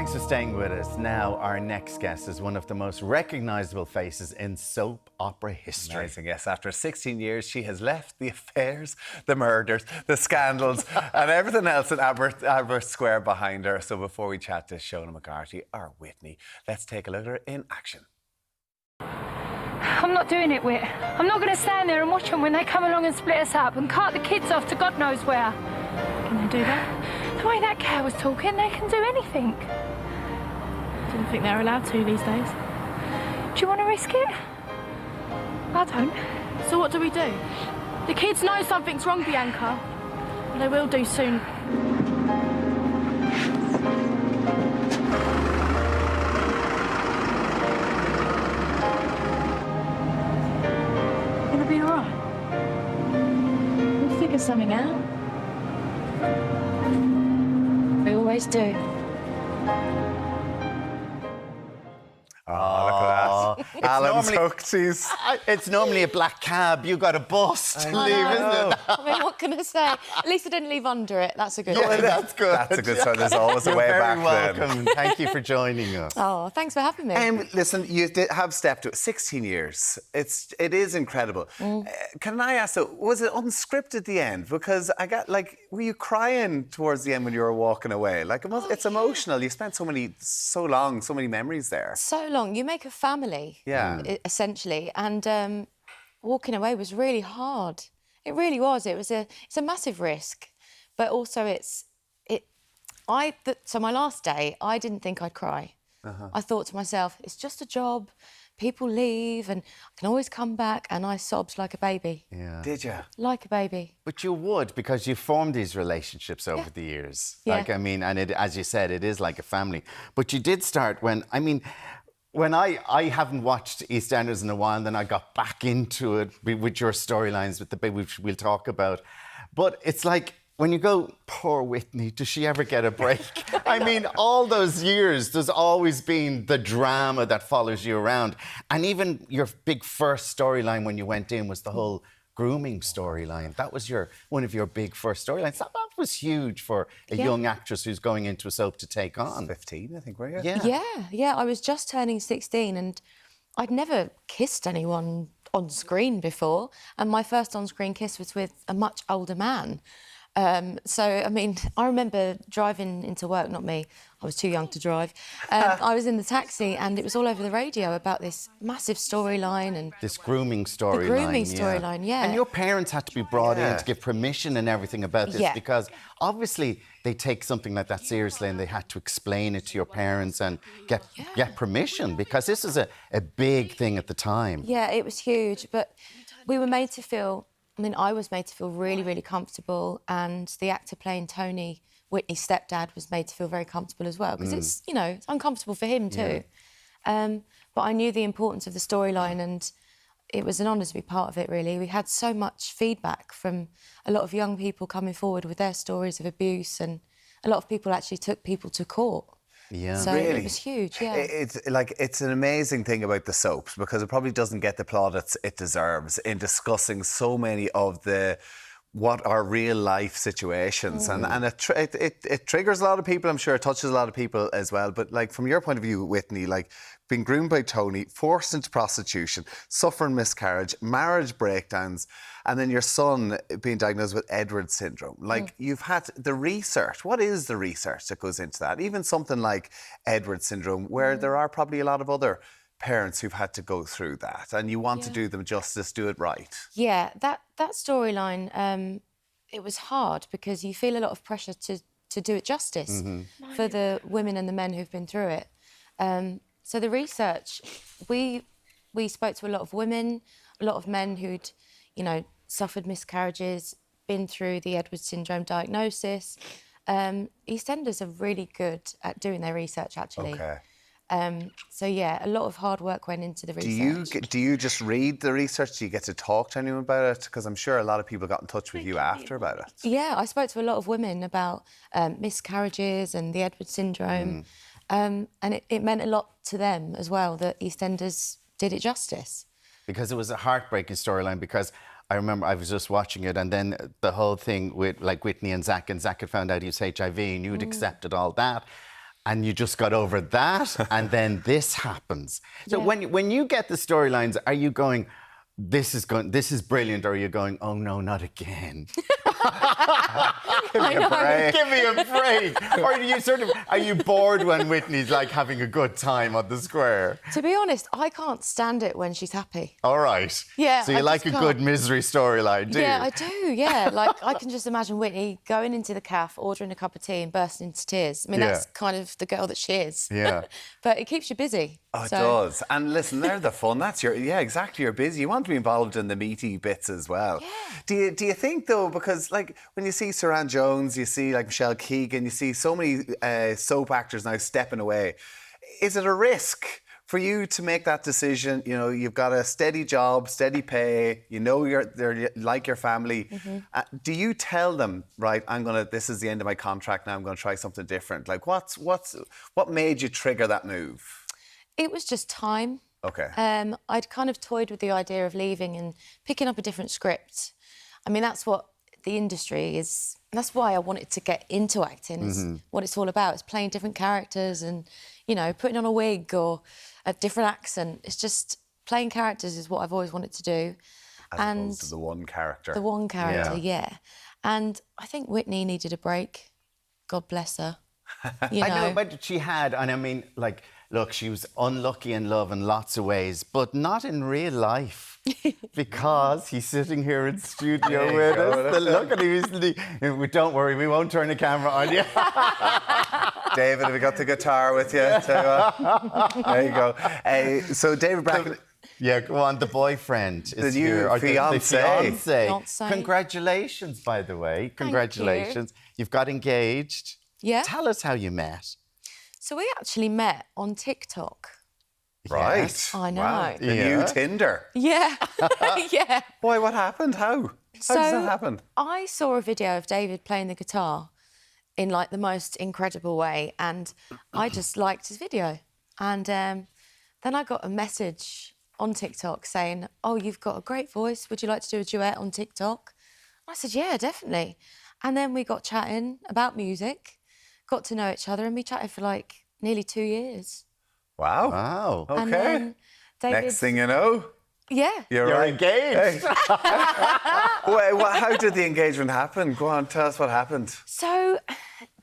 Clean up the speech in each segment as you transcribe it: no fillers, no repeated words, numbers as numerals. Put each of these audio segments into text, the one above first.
Thanks for staying with us. Now, our next guest is one of the most recognisable faces in soap opera history. Amazing, yes. After 16 years, she has left the affairs, the murders, the scandals, and everything else at Albert Square behind her. So before we chat to Shona McGarty or Whitney, let's take a look at her in action. I'm not doing it, Whit. I'm not going to stand there and watch them when they come along and split us up and cart the kids off to God knows where. Can they do that? The way that cow was talking, they can do anything. Didn't think they were allowed to these days. Do you want to risk it? I don't. So what do we do? The kids know something's wrong, Bianca. And they will do soon. Gonna be all right. We'll figure something out. We always do. Oh, look at that. Alan's hooked. It's normally a black cab. You got a bus to leave, isn't it? I mean, what can I say? At least I didn't leave under it. That's a good Yeah, one. that's good. That's a good sign. There's always a You're way very back welcome. then. Thank you for joining us. Oh, thanks for having me. Listen, you have stepped to 16 years. It is incredible. Can I ask, was it unscripted at the end? Because I got, were you crying towards the end when you were walking away? It's emotional. You spent so many memories there. So long. You make a family, essentially, and walking away was really hard. It really was. It's a massive risk, but also so my last day, I didn't think I'd cry. I thought to myself, it's just a job. People leave and I can always come back, and I sobbed like a baby. Yeah. Did you? Like a baby. But you would, because you formed these relationships over the years. Yeah. As you said, it is like a family. But you did start when I haven't watched EastEnders in a while, and then I got back into it with your storylines, with the baby, which we'll talk about. But it's like, when you go, poor Whitney, does she ever get a break? I mean, all those years, there's always been the drama that follows you around. And even your big first storyline when you went in was the whole grooming storyline. That was one of your big first storylines. That was huge for a young actress who's going into a soap to take on. 15, I think, were you? Yeah. I was just turning 16, and I'd never kissed anyone on screen before. And my first on-screen kiss was with a much older man. I remember driving into work, not me, I was too young to drive. I was in the taxi, and it was all over the radio about this massive storyline and... This grooming storyline. The grooming storyline, yeah. And your parents had to be brought in to give permission and everything about this, because obviously they take something like that seriously, and they had to explain it to your parents and get permission, because this is a big thing at the time. Yeah, it was huge, but we were made to feel... I was made to feel really, really comfortable, and the actor playing Tony, Whitney's stepdad, was made to feel very comfortable as well, because it's uncomfortable for him too. But I knew the importance of the storyline, and it was an honour to be part of it, really. We had so much feedback from a lot of young people coming forward with their stories of abuse, and a lot of people actually took people to court. Yeah, so really? It was huge, yeah. It's an amazing thing about the soaps, because it probably doesn't get the plaudits it deserves in discussing so many of what are real life situations, and it triggers a lot of people. I'm sure it touches a lot of people as well. But from your point of view, Whitney, being groomed by Tony, forced into prostitution, suffering miscarriage, marriage breakdowns, and then your son being diagnosed with Edwards syndrome. You've had the research. What is the research that goes into that? Even something like Edwards syndrome, where there are probably a lot of other parents who've had to go through that, and you want to do them justice, do it right. Yeah, that storyline, it was hard, because you feel a lot of pressure to do it justice for the women and the men who've been through it. So the research, we spoke to a lot of women, a lot of men who'd, suffered miscarriages, been through the Edwards syndrome diagnosis. EastEnders are really good at doing their research, actually. Okay. A lot of hard work went into the research. Do you just read the research? Do you get to talk to anyone about it? Because I'm sure a lot of people got in touch with you after about it. Yeah, I spoke to a lot of women about miscarriages and the Edwards syndrome. And it meant a lot to them as well that EastEnders did it justice. Because it was a heartbreaking storyline, because I remember I was just watching it, and then the whole thing with Whitney and Zach had found out he was HIV, and you'd accepted all that. and you just got over that, and then this happens. So when you get the storylines, are you going, this is brilliant, or are you going, oh no, not again? Give me a break. Give me a break. Or are you bored when Whitney's like having a good time on the square? To be honest, I can't stand it when she's happy. All right. Yeah. So you I like a just good can't. misery storyline, do you? Yeah, I do, yeah. Like, I can just imagine Whitney going into the cafe, ordering a cup of tea and bursting into tears. I mean, that's kind of the girl that she is. Yeah. But it keeps you busy. Oh, it does. And listen, they're the fun. That's exactly. You're busy. You want to be involved in the meaty bits as well. Yeah. Do you think, though, because like when you see Saran Jones, you see like Michelle Keegan, you see so many soap actors now stepping away, is it a risk for you to make that decision? You know, you've got a steady job, steady pay, you know they're like your family. Do you tell them, right, this is the end of my contract now, I'm going to try something different? Like, what made you trigger that move? It was just time. Okay. I'd kind of toyed with the idea of leaving and picking up a different script. I mean, that's what the industry is. That's why I wanted to get into acting, is what it's all about. It's playing different characters and, you know, putting on a wig or a different accent. It's just playing characters is what I've always wanted to do. As opposed to the one character. The one character, yeah. And I think Whitney needed a break. God bless her. You know. I know, but she had, and I mean, like, look, she was unlucky in love in lots of ways, but not in real life. Because he's sitting here in studio with us. The look at him, don't worry, we won't turn the camera on you. David, have you got the guitar with you? There you go. So David Bracken... Yeah, go on. The boyfriend is the new here. Or fiancé. The fiancé. Congratulations, by the way. Congratulations. You've got engaged. Yeah. Tell us how you met. So we actually met on TikTok. Right. Yes. I know. Wow. The new Tinder. Yeah. Yeah. Boy, what happened? How? How does that happen? I saw a video of David playing the guitar in like the most incredible way, and I just liked his video. And then I got a message on TikTok saying, oh, you've got a great voice. Would you like to do a duet on TikTok? I said, yeah, definitely. And then we got chatting about music, got to know each other, and we chatted for like nearly 2 years. Wow. Wow. Okay. And then David, Next thing you know, yeah. you're You're right. engaged. Wait, how did the engagement happen? Go on, tell us what happened. So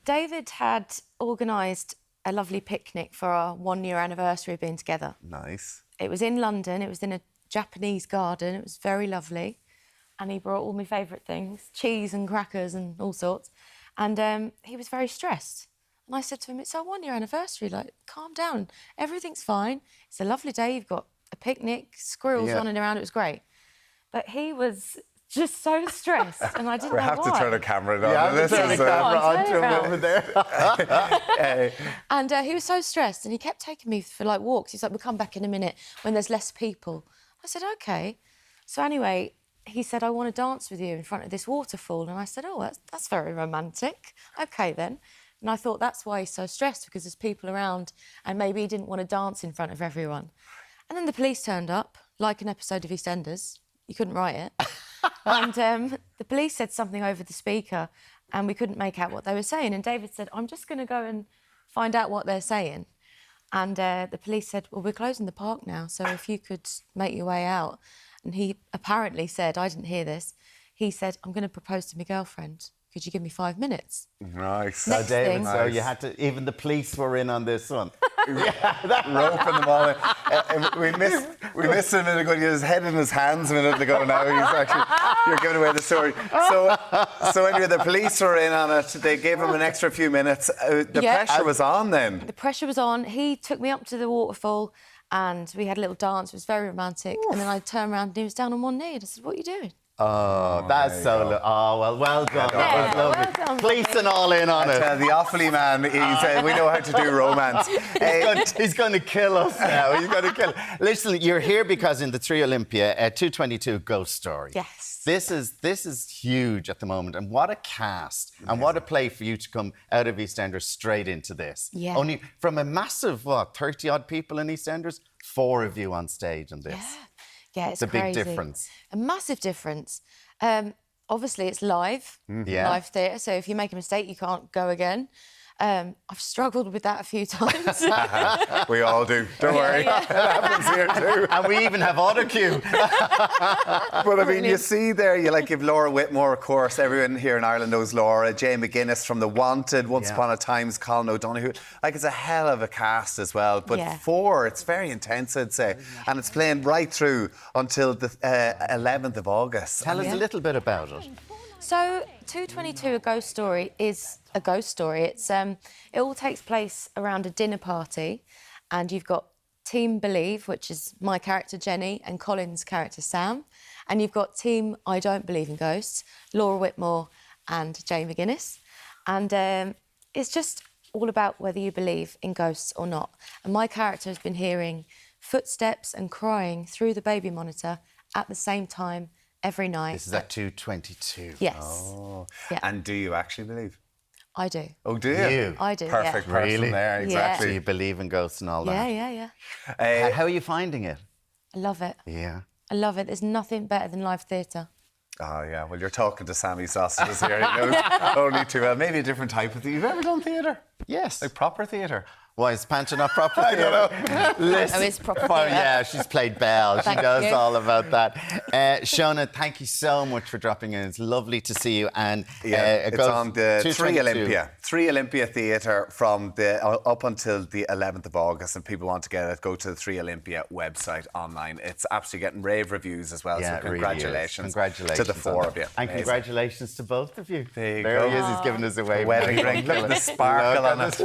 David had organised a lovely picnic for our 1 year anniversary of being together. Nice. It was in London. It was in a Japanese garden. It was very lovely. And he brought all my favourite things, cheese and crackers and all sorts. And he was very stressed. And I said to him, it's our 1 year anniversary, like, calm down. Everything's fine. It's a lovely day. You've got a picnic, squirrels running around. It was great. But he was just so stressed, and I didn't know why. We have to turn the camera on. Yeah, This turn the is, camera on turn it to him around. over there. And he was so stressed, and he kept taking me for like walks. He's like, we'll come back in a minute when there's less people. I said, OK. So anyway, he said, I want to dance with you in front of this waterfall. And I said, oh, that's very romantic. OK, then. And I thought that's why he's so stressed, because there's people around and maybe he didn't want to dance in front of everyone. And then the police turned up, like an episode of EastEnders. You couldn't write it. And the police said something over the speaker and we couldn't make out what they were saying. And David said, I'm just going to go and find out what they're saying. And the police said, well, we're closing the park now, so if you could make your way out. And he apparently said, I didn't hear this, he said, I'm going to propose to my girlfriend. Could you give me 5 minutes? Nice. Next David, thing. so you had to, even the police were in on this one. Roping them all in. We missed him a minute ago. He had his head in his hands a minute ago now. You're giving away the story. So anyway, the police were in on it. They gave him an extra few minutes. The pressure was on then. The pressure was on. He took me up to the waterfall and we had a little dance. It was very romantic. Oof. And then I turned around and he was down on one knee. And I said, what are you doing? Oh, that's so... well done. Yeah, That was lovely. well done, Policing all in on it. The Offaly man, we know how to do romance. He's going to kill us now. He's going to kill us. Listen, you're here because in the 3 Olympia, 222 Ghost Story. Yes. This is huge at the moment. And what a cast. And what a play for you to come out of EastEnders straight into this. Yeah. Only from a massive, 30-odd people in EastEnders, 4 of you on stage in this. Yeah, it's a big crazy. difference. A massive difference. Obviously, it's live, Yeah. live theatre, so if you make a mistake, you can't go again. I've struggled with that a few times. We all do. Don't worry. It happens here too. And we even have autocue. But I mean, you see there, you like give Laura Whitmore, of course. Everyone here in Ireland knows Laura. Jay McGuinness from The Wanted, Once Upon a Time's Colin O'Donoghue. Like, it's a hell of a cast as well. But 4, it's very intense, I'd say. And it's playing right through until the 11th of August. Tell us a little bit about it. So, 222, A Ghost Story, is a ghost story. It's it all takes place around a dinner party, and you've got Team Believe, which is my character Jenny and Colin's character Sam, and you've got Team I Don't Believe in Ghosts, Laura Whitmore and Jay McGuinness, and it's just all about whether you believe in ghosts or not. And my character has been hearing footsteps and crying through the baby monitor at the same time every night. This is at 222. Yes. Oh. Yeah. And do you actually believe? I do. Oh, do you? I do, Perfect yeah. person Really? there, exactly. Do you believe in ghosts and all that? Yeah. How are you finding it? I love it. Yeah. I love it. There's nothing better than live theatre. Oh, yeah. Well, you're talking to Sammy Sausages here. You know, only too well. Maybe a different type of theatre. You've ever done theatre? Yes. Like proper theatre? Why is Pancha not proper? I don't know. Listen, Oh, it's proper well, theatre. yeah, she's played Belle. She Thank knows you. all about that. Shona, thank you so much for dropping in. It's lovely to see you. And Yeah, it's on the 222. Olympia. 3 Olympia Theatre from the up until the 11th of August. And people want to get it, go to the 3 Olympia website online. It's absolutely getting rave reviews as well. Yeah, so it really is. congratulations, Congratulations to the on 4 that. of you. And Amazing. congratulations to both of you. There you There go. he is. He's giving us away. Wedding ring. Look at the sparkle on it.